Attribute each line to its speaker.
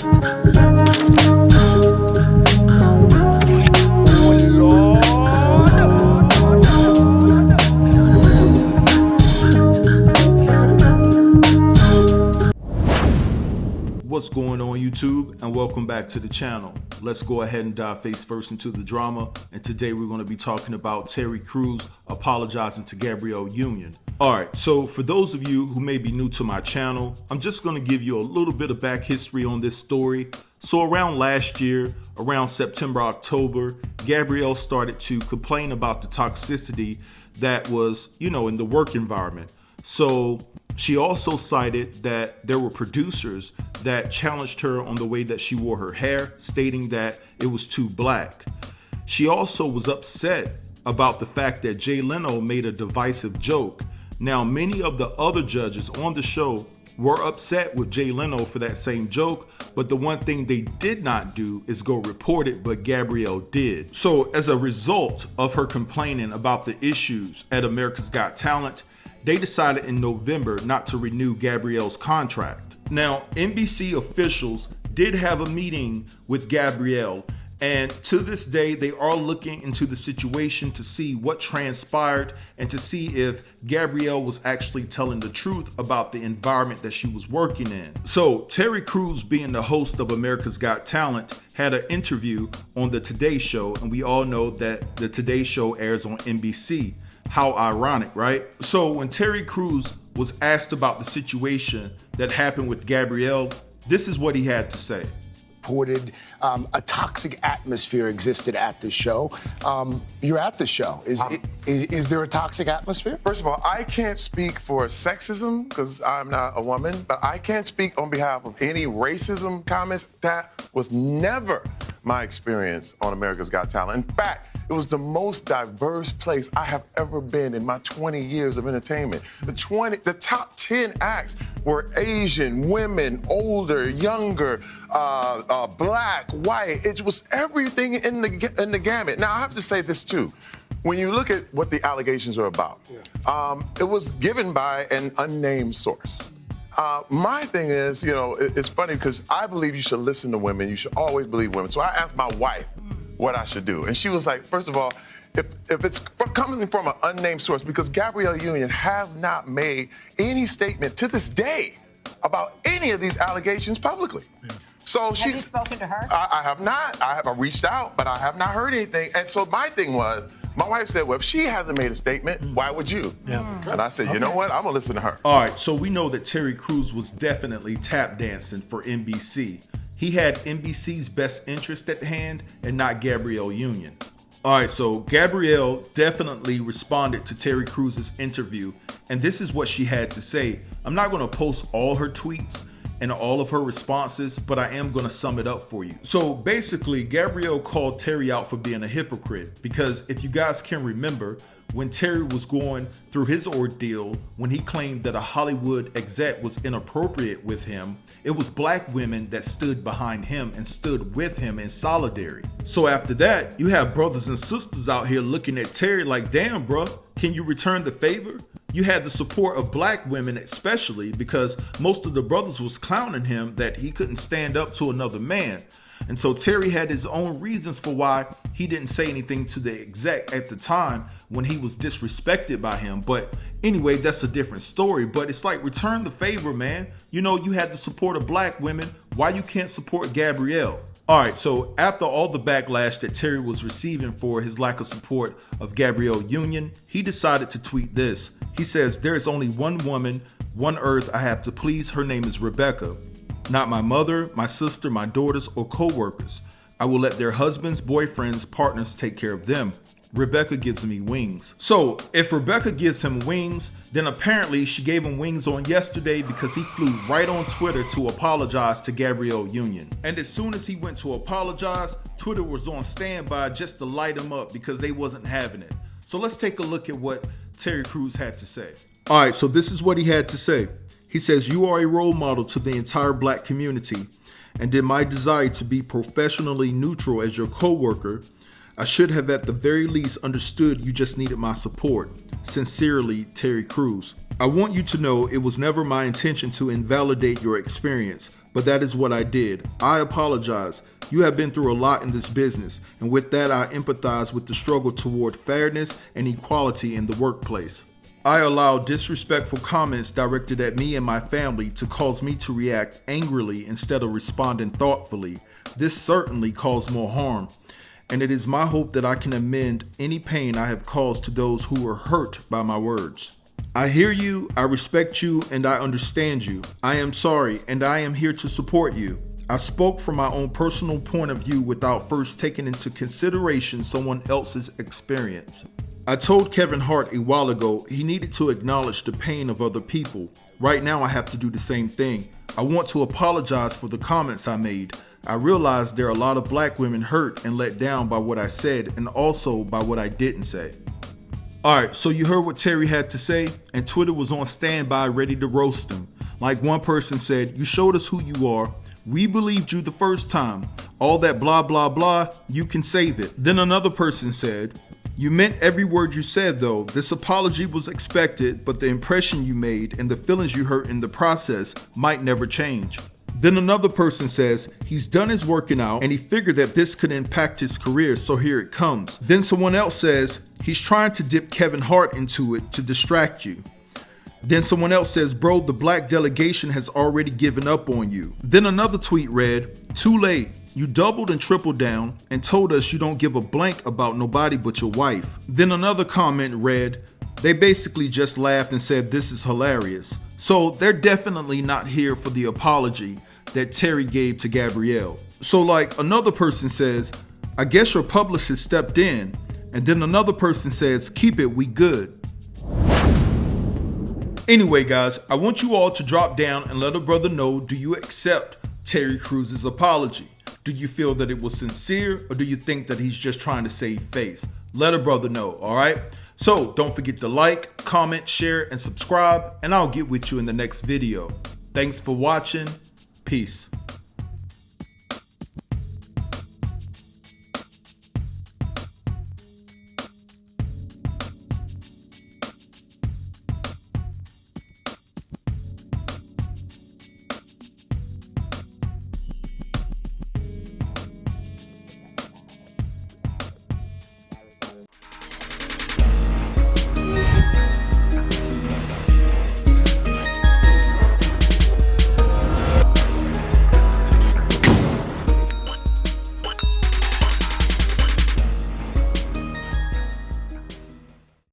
Speaker 1: What's going on YouTube, and welcome back to the channel. Let's go ahead and dive face first into the drama, and today we're going to be talking about Terry Crews apologizing to Gabrielle Union. Alright, so for those of you who may be new to my channel, I'm just going to give you a little bit of back history on this story. So around last year, around September, October, Gabrielle started to complain about the toxicity that was, in the work environment. So she also cited that there were producers that challenged her on the way that she wore her hair, stating that it was too black. She also was upset about the fact that Jay Leno made a divisive joke. Now, many of the other judges on the show were upset with Jay Leno for that same joke, but the one thing they did not do is go report it, but Gabrielle did. So as a result of her complaining about the issues at America's Got Talent, they decided in November not to renew Gabrielle's contract. Now, NBC officials did have a meeting with Gabrielle, and to this day, they are looking into the situation to see what transpired and to see if Gabrielle was actually telling the truth about the environment that she was working in. So Terry Crews, being the host of America's Got Talent, had an interview on the Today Show, and we all know that the Today Show airs on NBC. How ironic, right? So when Terry Crews was asked about the situation that happened with Gabrielle, this is what he had to say.
Speaker 2: Reported a toxic atmosphere existed at the show. You're at the show. Is there a toxic atmosphere?
Speaker 3: First of all, I can't speak for sexism because I'm not a woman, but I can't speak on behalf of any racism comments. That was never my experience on America's Got Talent. In fact, it was the most diverse place I have ever been in my 20 years of entertainment. The top 10 acts were Asian, women, older, younger, black, white. It was everything in the gamut. Now, I have to say this too. When you look at what the allegations are about, it was given by an unnamed source. My thing is, it's funny because I believe you should listen to women. You should always believe women. So I asked my wife what I should do. And she was like, first of all, if it's coming from an unnamed source, because Gabrielle Union has not made any statement to this day about any of these allegations publicly. Yeah. So
Speaker 4: have you spoken to her?
Speaker 3: I have not. I have reached out, but I have not heard anything. And so my thing was, my wife said, well, if she hasn't made a statement, why would you? Yeah. And I said, you know what? I'm going to listen to her.
Speaker 1: All right, so we know that Terry Crews was definitely tap dancing for NBC. He had NBC's best interest at hand and not Gabrielle Union. All right, so Gabrielle definitely responded to Terry Crews' interview, and this is what she had to say. I'm not going to post all her tweets and all of her responses, but I am going to sum it up for you. So basically, Gabrielle called Terry out for being a hypocrite, because if you guys can remember, when Terry was going through his ordeal, when he claimed that a Hollywood exec was inappropriate with him, it was black women that stood behind him and stood with him in solidarity. So after that, you have brothers and sisters out here looking at Terry like, damn, bro, can you return the favor? You had the support of black women, especially because most of the brothers was clowning him that he couldn't stand up to another man. And so Terry had his own reasons for why he didn't say anything to the exec at the time when he was disrespected by him. But anyway, that's a different story. But it's like, return the favor, man. You had the support of black women. Why you can't support Gabrielle? All right, so after all the backlash that Terry was receiving for his lack of support of Gabrielle Union, he decided to tweet this. He says, there is only one woman, one earth I have to please. Her name is Rebecca. Not my mother, my sister, my daughters, or co-workers. I will let their husbands, boyfriends, partners take care of them. Rebecca gives me wings. So if Rebecca gives him wings, then apparently she gave him wings on yesterday, because he flew right on Twitter to apologize to Gabrielle Union. And as soon as he went to apologize, Twitter was on standby just to light him up because they wasn't having it. So let's take a look at what Terry Crews had to say. All right, so this is what he had to say. He says, you are a role model to the entire black community, and in my desire to be professionally neutral as your co-worker, I should have at the very least understood you just needed my support. Sincerely, Terry Crews. I want you to know it was never my intention to invalidate your experience. but that is what I did. I apologize. You have been through a lot in this business, and with that I empathize with the struggle toward fairness and equality in the workplace. I allow disrespectful comments directed at me and my family to cause me to react angrily instead of responding thoughtfully. This certainly caused more harm, and it is my hope that I can amend any pain I have caused to those who were hurt by my words. I hear you, I respect you, and I understand you. I am sorry, and I am here to support you. I spoke from my own personal point of view without first taking into consideration someone else's experience. I told Kevin Hart a while ago he needed to acknowledge the pain of other people. Right now I have to do the same thing. I want to apologize for the comments I made. I realize there are a lot of black women hurt and let down by what I said and also by what I didn't say. Alright, so you heard what Terry had to say, and Twitter was on standby ready to roast him. Like one person said, "You showed us who you are. We believed you the first time. All that blah blah blah, you can save it." Then another person said, "You meant every word you said though. This apology was expected, but the impression you made and the feelings you hurt in the process might never change." Then another person says, "He's done his working out and he figured that this could impact his career, so here it comes." Then someone else says, "He's trying to dip Kevin Hart into it to distract you." Then someone else says, "Bro, the black delegation has already given up on you." Then another tweet read, "Too late. You doubled and tripled down and told us you don't give a blank about nobody but your wife." Then another comment read, "They basically just laughed and said this is hilarious." So they're definitely not here for the apology that Terry gave to Gabrielle. So like another person says, "I guess your publicist stepped in." And then another person says, "Keep it, we good." Anyway guys, I want you all to drop down and let a brother know, do you accept Terry Crews's apology? Do you feel that it was sincere, or do you think that he's just trying to save face? Let a brother know, alright? So don't forget to like, comment, share, and subscribe, and I'll get with you in the next video. Thanks for watching. Peace.